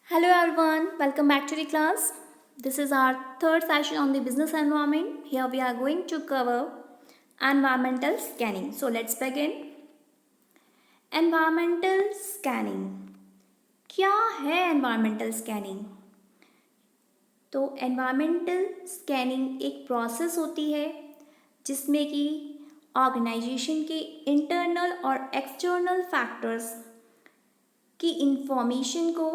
Hello everyone, welcome back to the class. This is our third session on the business environment. Here we are going to cover environmental scanning. So let's begin. Environmental scanning. क्या है environmental scanning? तो environmental scanning एक process होती है जिसमें कि organisation के internal और एक्सटर्नल फैक्टर्स की इंफॉर्मेशन को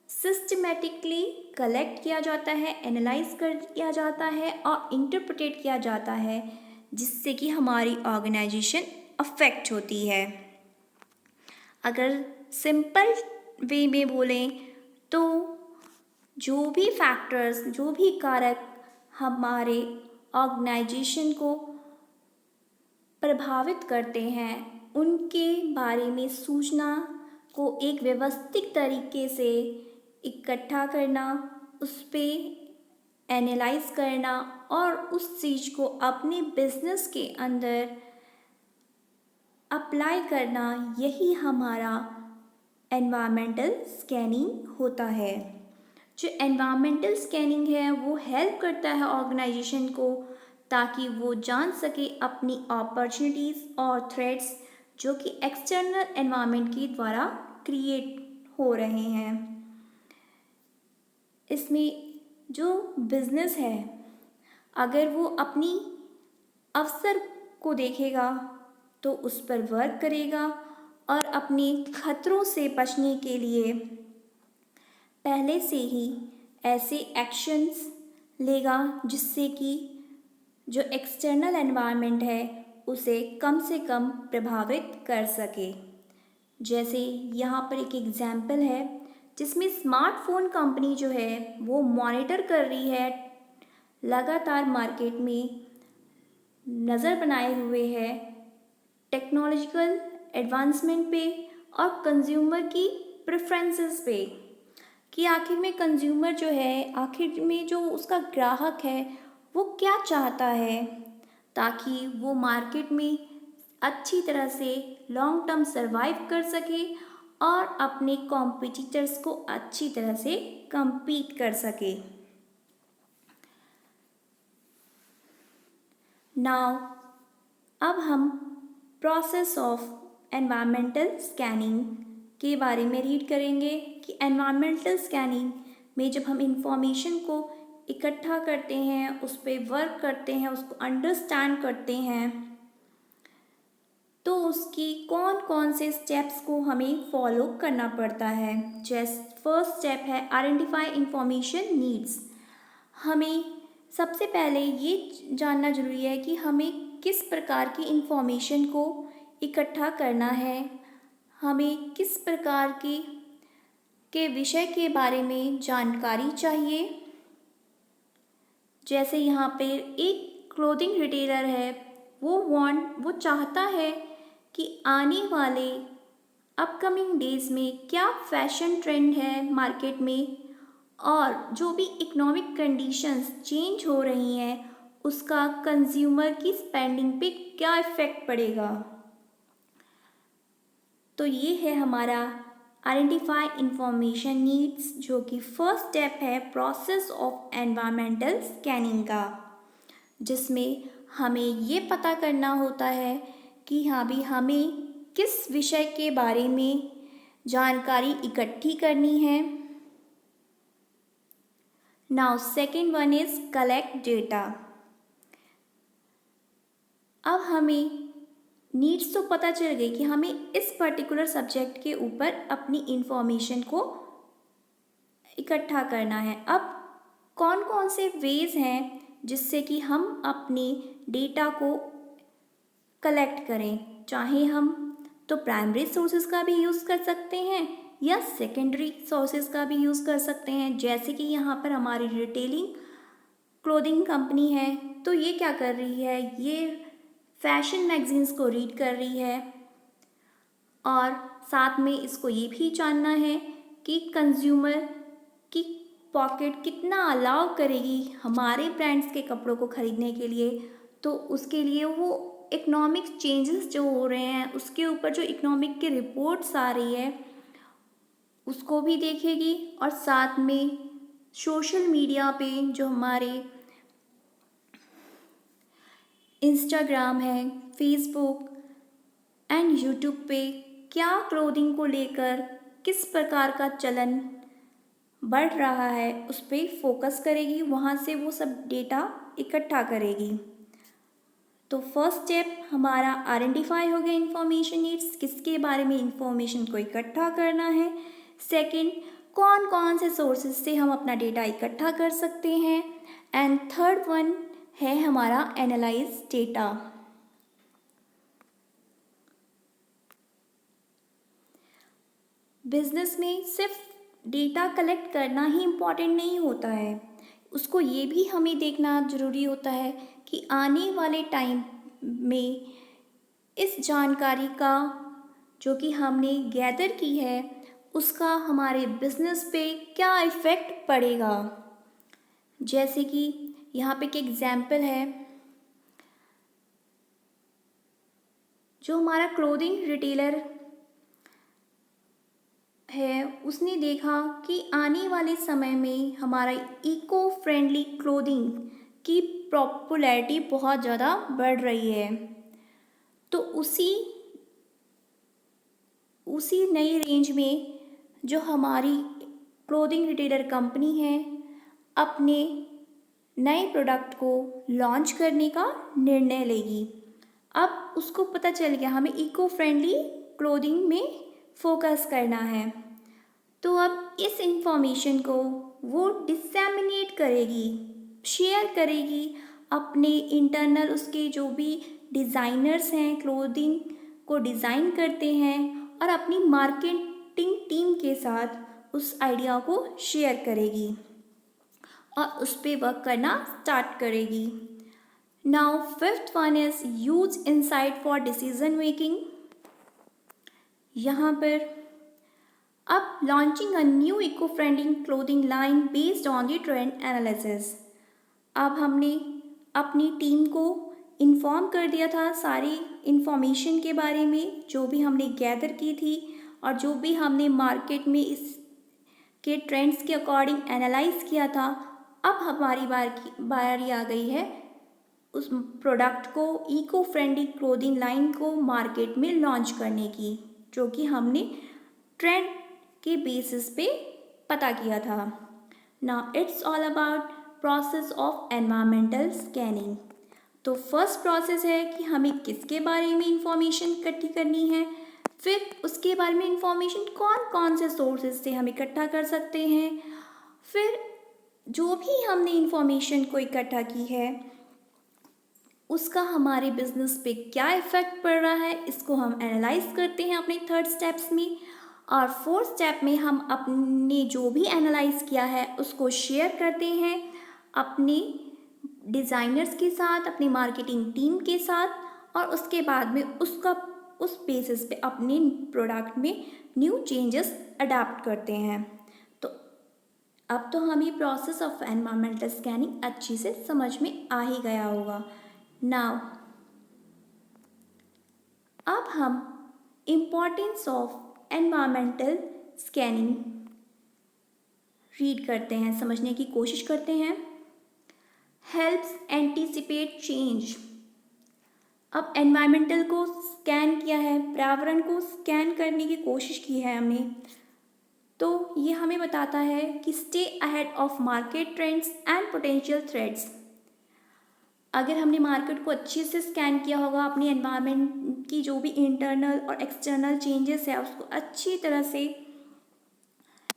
सिस्टमेटिकली कलेक्ट किया जाता है, एनालाइज कर किया जाता है और इंटरप्रेट किया जाता है, जिससे कि हमारी ऑर्गेनाइजेशन अफेक्ट होती है। अगर सिंपल वे में बोलें तो जो भी फैक्टर्स, जो भी कारक हमारे ऑर्गेनाइजेशन को प्रभावित करते हैं, उनके बारे में सूचना को एक व्यवस्थित तरीके से इकट्ठा करना, उस पर एनालाइज करना और उस चीज़ को अपने बिजनेस के अंदर अप्लाई करना, यही हमारा एनवायरमेंटल स्कैनिंग होता है। जो एनवायरमेंटल स्कैनिंग है वो हेल्प करता है ऑर्गेनाइजेशन को, ताकि वो जान सके अपनी अपॉर्चुनिटीज़ और थ्रेट्स जो कि एक्सटर्नल एनवायरनमेंट के द्वारा क्रिएट हो रहे हैं। इसमें जो बिज़नेस है, अगर वो अपनी अवसर को देखेगा तो उस पर वर्क करेगा और अपने खतरों से बचने के लिए पहले से ही ऐसे एक्शंस लेगा जिससे कि जो एक्सटर्नल एनवायरनमेंट है उसे कम से कम प्रभावित कर सके। जैसे यहाँ पर एक एग्जाम्पल है जिसमें स्मार्टफोन कंपनी जो है वो मॉनिटर कर रही है, लगातार मार्केट में नज़र बनाए हुए है टेक्नोलॉजिकल एडवांसमेंट पे और कंज्यूमर की प्रेफरेंसेस पे, कि आखिर में कंज्यूमर जो है, आखिर में जो उसका ग्राहक है वो क्या चाहता है, ताकि वो मार्केट में अच्छी तरह से लॉन्ग टर्म सर्वाइव कर सके और अपने कॉम्पिटिटर्स को अच्छी तरह से compete कर सके। नाउ अब हम प्रोसेस ऑफ एनवायरमेंटल स्कैनिंग के बारे में रीड करेंगे कि एनवायरमेंटल स्कैनिंग में जब हम इंफॉर्मेशन को इकट्ठा करते हैं, उस पर वर्क करते हैं, उसको अंडरस्टैंड करते हैं, तो उसकी कौन कौन से स्टेप्स को हमें फॉलो करना पड़ता है। जैसे फर्स्ट स्टेप है आइडेंटिफाई इंफॉर्मेशन नीड्स। हमें सबसे पहले ये जानना जरूरी है कि हमें किस प्रकार की इंफॉर्मेशन को इकट्ठा करना है, हमें किस प्रकार की के विषय के बारे में जानकारी चाहिए। जैसे यहाँ पे एक क्लोथिंग रिटेलर है, वो चाहता है कि आने वाले अपकमिंग डेज में क्या फैशन ट्रेंड है मार्केट में और जो भी इकोनॉमिक कंडीशंस चेंज हो रही हैं उसका कंज्यूमर की स्पेंडिंग पे क्या इफ़ेक्ट पड़ेगा। तो ये है हमारा आइडेंटिफाई इंफॉर्मेशन नीड्स, जो कि फर्स्ट स्टेप है प्रोसेस ऑफ एनवायरमेंटल स्कैनिंग का, जिसमें हमें ये पता करना होता है कि हाँ भी हमें किस विषय के बारे में जानकारी इकट्ठी करनी है। Now second one is collect data. अब हमें नीड्स तो पता चल गई कि हमें इस पर्टिकुलर सब्जेक्ट के ऊपर अपनी इंफॉर्मेशन को इकट्ठा करना है। अब कौन कौन से वेज हैं जिससे कि हम अपने डेटा को कलेक्ट करें, चाहे हम तो प्राइमरी सोर्सेज का भी यूज़ कर सकते हैं या सेकेंडरी सोर्सेज का भी यूज़ कर सकते हैं। जैसे कि यहाँ पर हमारी रिटेलिंग क्लोथिंग कंपनी है, तो ये क्या कर रही है, ये फैशन मैगजीन्स को रीड कर रही है और साथ में इसको ये भी जानना है कि कंज्यूमर की पॉकेट कितना अलाउ करेगी हमारे ब्रांड्स के कपड़ों को ख़रीदने के लिए। तो उसके लिए वो इकोनॉमिक चेंजेस जो हो रहे हैं उसके ऊपर जो इकोनॉमिक की रिपोर्ट्स आ रही है उसको भी देखेगी और साथ में सोशल मीडिया पे जो हमारे इंस्टाग्राम है, फेसबुक एंड यूट्यूब पे क्या क्लोथिंग को लेकर किस प्रकार का चलन बढ़ रहा है उस पर फोकस करेगी, वहाँ से वो सब डेटा इकट्ठा करेगी। तो फर्स्ट स्टेप हमारा आइडेंटिफाई हो गया इंफॉर्मेशन नीड्स, किसके बारे में इंफॉर्मेशन को इकट्ठा करना है। सेकंड, कौन कौन से सोर्सेज से हम अपना डेटा इकट्ठा कर सकते हैं। एंड थर्ड वन है हमारा एनालाइज डेटा। बिजनेस में सिर्फ डेटा कलेक्ट करना ही इम्पॉर्टेंट नहीं होता है, उसको ये भी हमें देखना ज़रूरी होता है कि आने वाले टाइम में इस जानकारी का जो कि हमने गैदर की है उसका हमारे बिजनेस पे क्या इफ़ेक्ट पड़ेगा। जैसे कि यहाँ पे एक एग्जाम्पल है, जो हमारा क्लोथिंग रिटेलर है उसने देखा कि आने वाले समय में हमारा इको फ्रेंडली क्लोथिंग की पॉपुलैरिटी बहुत ज़्यादा बढ़ रही है। तो उसी नई रेंज में जो हमारी क्लोथिंग रिटेलर कंपनी है अपने नए प्रोडक्ट को लॉन्च करने का निर्णय लेगी। अब उसको पता चल गया हमें इको फ्रेंडली क्लोथिंग में फोकस करना है, तो अब इस इंफॉर्मेशन को वो डिसेमिनेट करेगी, शेयर करेगी अपने इंटरनल, उसके जो भी डिज़ाइनर्स हैं क्लोथिंग को डिज़ाइन करते हैं, और अपनी मार्केटिंग टीम के साथ उस आइडिया को शेयर करेगी और उस पर वर्क करना स्टार्ट करेगी। Now fifth one is use insight for decision making. यहाँ पर अब launching a new eco friendly clothing line based on the trend analysis. अब हमने अपनी टीम को इन्फॉर्म कर दिया था सारी इंफॉर्मेशन के बारे में जो भी हमने गैदर की थी और जो भी हमने मार्केट में इस के ट्रेंड्स के अकॉर्डिंग एनालाइज किया था। अब हमारी बारी आ गई है उस प्रोडक्ट को, इको फ्रेंडली क्लोथिंग लाइन को मार्केट में लॉन्च करने की, जो कि हमने ट्रेंड के बेसिस पे पता किया था। Now it's all about process of environmental scanning. तो फर्स्ट प्रोसेस है कि हमें किसके बारे में इंफॉर्मेशन इकट्ठी करनी है, फिर उसके बारे में इंफॉर्मेशन कौन कौन से सोर्सेज से हम इकट्ठा कर सकते हैं, फिर जो भी हमने इंफॉर्मेशन को इकट्ठा की है उसका हमारे बिजनेस पे क्या इफ़ेक्ट पड़ रहा है, इसको हम एनालाइज करते हैं अपने थर्ड स्टेप्स में। और फोर्थ स्टेप में हम अपने जो भी एनालाइज किया है उसको शेयर करते हैं अपने डिज़ाइनर्स के साथ, अपनी मार्केटिंग टीम के साथ, और उसके बाद में उस बेसिस पे अपने प्रोडक्ट में न्यू चेंजेस अडाप्ट करते हैं। तो अब तो हमें प्रोसेस ऑफ एनवायरमेंटल स्कैनिंग अच्छी से समझ में आ ही गया होगा। नाउ अब हम importance of environmental scanning read करते हैं, समझने की कोशिश करते हैं। Helps anticipate change. अब एनवायरमेंटल को स्कैन किया है, पर्यावरण को स्कैन करने की कोशिश की है हमने, तो ये हमें बताता है कि stay ahead of market trends and potential threats. अगर हमने मार्केट को अच्छे से स्कैन किया होगा, अपनी एनवायरनमेंट की जो भी इंटरनल और एक्सटर्नल चेंजेस है उसको अच्छी तरह से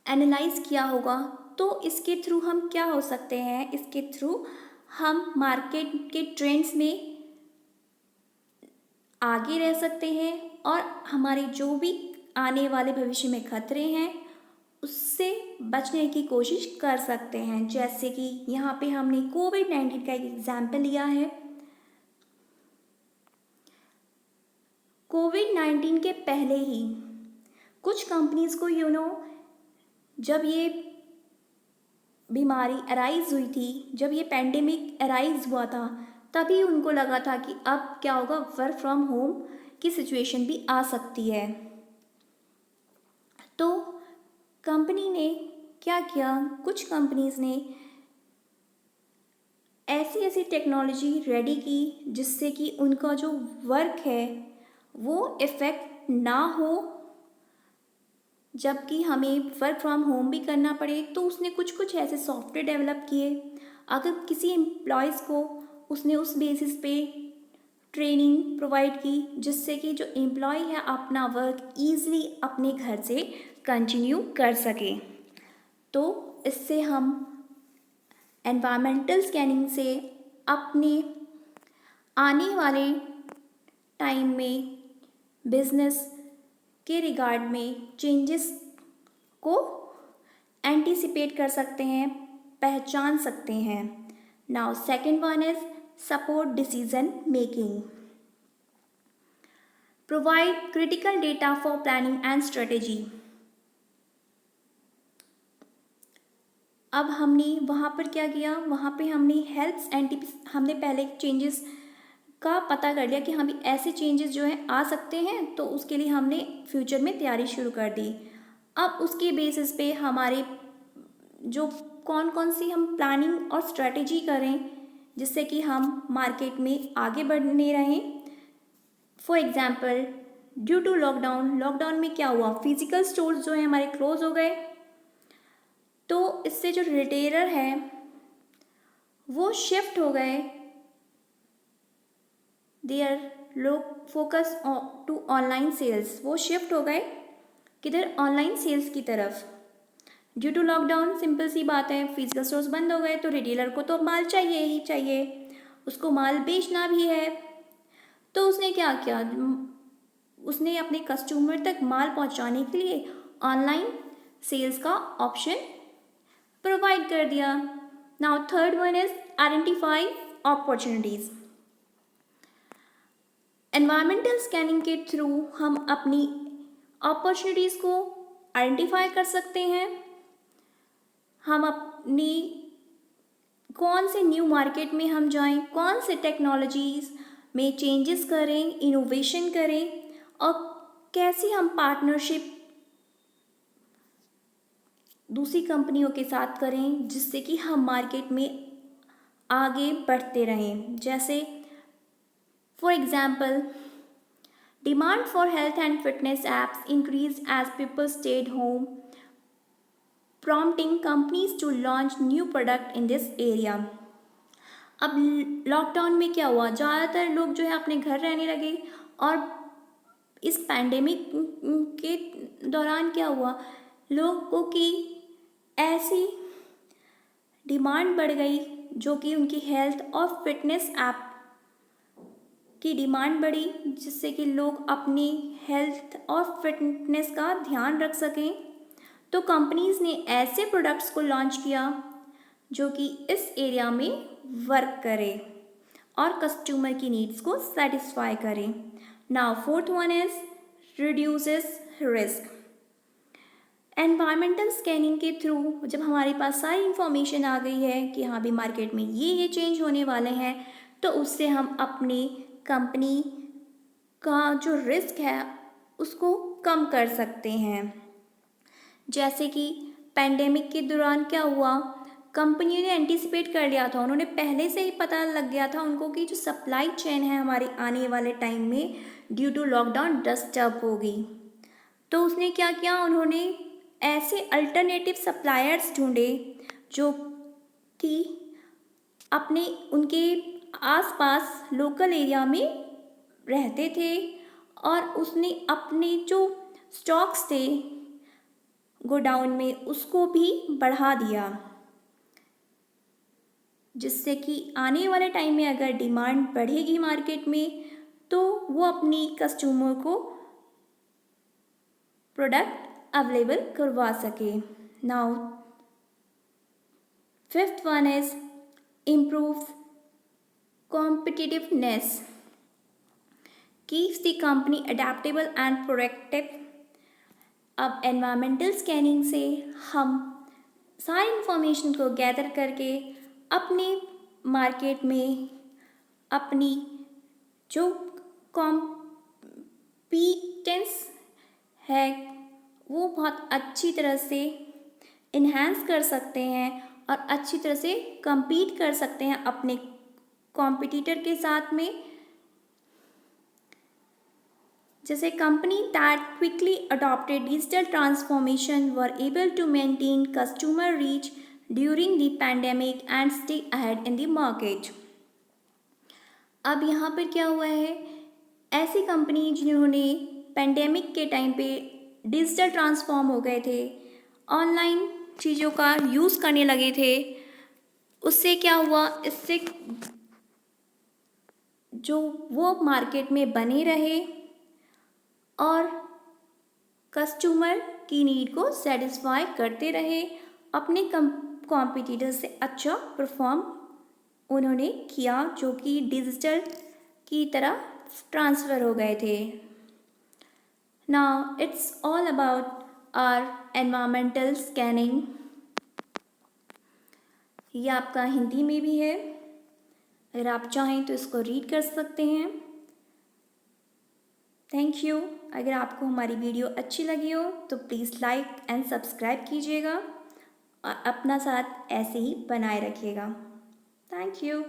एनालाइज किया होगा, तो इसके थ्रू हम क्या हो सकते हैं, इसके थ्रू हम मार्केट के ट्रेंड्स में आगे रह सकते हैं और हमारे जो भी आने वाले भविष्य में खतरे हैं उससे बचने की कोशिश कर सकते हैं। जैसे कि यहाँ पे हमने कोविड-19 का एक एग्जाम्पल लिया है। कोविड-19 के पहले ही कुछ कंपनीज को जब ये बीमारी अराइज हुई थी, जब ये पैंडेमिक अराइज हुआ था, तभी उनको लगा था कि अब क्या होगा, वर्क फ्रॉम होम की सिचुएशन भी आ सकती है। तो कंपनी ने क्या किया, कुछ कंपनीज ने ऐसी ऐसी टेक्नोलॉजी रेडी की जिससे कि उनका जो वर्क है वो इफ़ेक्ट ना हो, जबकि हमें वर्क फ्रॉम होम भी करना पड़े। तो उसने कुछ कुछ ऐसे सॉफ्टवेयर डेवलप किए, अगर किसी एम्प्लॉयज़ को उसने उस बेसिस पे ट्रेनिंग प्रोवाइड की जिससे कि जो एम्प्लॉय है अपना वर्क ईज़िली अपने घर से कंटिन्यू कर सके। तो इससे हम एनवायरमेंटल स्कैनिंग से अपने आने वाले टाइम में बिजनेस के रिगार्ड में चेंजेस को एंटिसिपेट कर सकते हैं, पहचान सकते हैं। Now second one is support decision making, provide critical data for planning and strategy. अब हमने वहाँ पर क्या किया, वहाँ पे हमने हमने पहले चेंजेस का पता कर लिया कि हम ऐसे चेंजेस जो हैं आ सकते हैं, तो उसके लिए हमने फ्यूचर में तैयारी शुरू कर दी। अब उसके बेसिस पे हमारे जो कौन कौन सी हम प्लानिंग और स्ट्रेटेजी करें जिससे कि हम मार्केट में आगे बढ़ने रहें। For example, due to lockdown में क्या हुआ, फिजिकल स्टोर्स जो हैं हमारे क्लोज हो गए, तो इससे जो रिटेलर है वो शिफ्ट हो गए, देयर लोग फोकस टू ऑनलाइन सेल्स, वो शिफ्ट हो गए किधर, ऑनलाइन सेल्स की तरफ। ड्यू टू लॉकडाउन सिंपल सी बात है, फिजिकल स्टोर्स बंद हो गए तो रिटेलर को तो माल चाहिए ही चाहिए, उसको माल बेचना भी है। तो उसने क्या किया, उसने अपने कस्टमर तक माल पहुंचाने के लिए ऑनलाइन सेल्स का ऑप्शन प्रोवाइड कर दिया। Now third one is identify opportunities. Environmental scanning के थ्रू हम अपनी अपॉर्चुनिटीज़ को आइडेंटिफाई कर सकते हैं। हम अपनी कौन से न्यू मार्केट में हम जाएं, कौन से टेक्नोलॉजीज़ में चेंजेस करें, इनोवेशन करें, और कैसी हम पार्टनरशिप दूसरी कंपनियों के साथ करें जिससे कि हम मार्केट में आगे बढ़ते रहें। जैसे for example, demand for health and fitness apps increased as people stayed home, prompting companies to launch new product in this area. अब लॉकडाउन में क्या हुआ, ज़्यादातर लोग जो है अपने घर रहने लगे, और इस पैंडेमिक के दौरान क्या हुआ, लोगों की ऐसी डिमांड बढ़ गई जो कि उनकी हेल्थ और फिटनेस ऐप की डिमांड बढ़ी, जिससे कि लोग अपनी हेल्थ और फिटनेस का ध्यान रख सकें। तो कंपनीज़ ने ऐसे प्रोडक्ट्स को लॉन्च किया जो कि इस एरिया में वर्क करे और कस्टमर की नीड्स को सेटिस्फाई करे। Now fourth one is reduces risk. Environmental scanning के थ्रू जब हमारे पास सारी इंफॉर्मेशन आ गई है कि हाँ भी मार्केट में ये चेंज होने वाले हैं, तो उससे हम अपनी कंपनी का जो रिस्क है उसको कम कर सकते हैं। जैसे कि पैंडेमिक के दौरान क्या हुआ, कंपनी ने एंटिसिपेट कर लिया था, उन्होंने पहले से ही पता लग गया था उनको कि जो सप्लाई चेन है हमारी आने वाले टाइम में ड्यू टू लॉकडाउन डिस्टर्ब होगी। तो उसने क्या किया, उन्होंने ऐसे अल्टरनेटिव सप्लायर्स ढूंढे जो कि अपने उनके आसपास लोकल एरिया में रहते थे, और उसने अपने जो स्टॉक्स थे गोडाउन में उसको भी बढ़ा दिया, जिससे कि आने वाले टाइम में अगर डिमांड बढ़ेगी मार्केट में तो वो अपनी कस्टमर को प्रोडक्ट अवेलेबल करवा सके। Now fifth one is improve competitiveness, keeps the company adaptable and proactive। अब एनवायरमेंटल स्कैनिंग से हम सारी इंफॉर्मेशन को गैदर करके अपने मार्केट में अपनी जो कॉम्पिटेंस है वो बहुत अच्छी तरह से इन्हेंस कर सकते हैं और अच्छी तरह से compete कर सकते हैं अपने कॉम्पिटिटर के साथ में। जैसे company that quickly adopted digital transformation were able to maintain customer reach during the pandemic and stay ahead in the market. अब यहाँ पर क्या हुआ है, ऐसी कंपनी जिन्होंने पैंडेमिक के टाइम पे डिजिटल ट्रांसफॉर्म हो गए थे, ऑनलाइन चीज़ों का यूज़ करने लगे थे, उससे क्या हुआ, इससे जो वो मार्केट में बने रहे और कस्टमर की नीड को सेटिस्फाई करते रहे, अपने कॉम्पिटिटर से अच्छा परफॉर्म उन्होंने किया, जो कि डिजिटल की तरह ट्रांसफ़र हो गए थे। Now it's all about our environmental scanning. ये आपका हिंदी में भी है, अगर आप चाहें तो इसको रीड कर सकते हैं। Thank you. अगर आपको हमारी वीडियो अच्छी लगी हो तो प्लीज़ लाइक एंड सब्सक्राइब कीजिएगा और अपना साथ ऐसे ही बनाए रखिएगा। Thank you.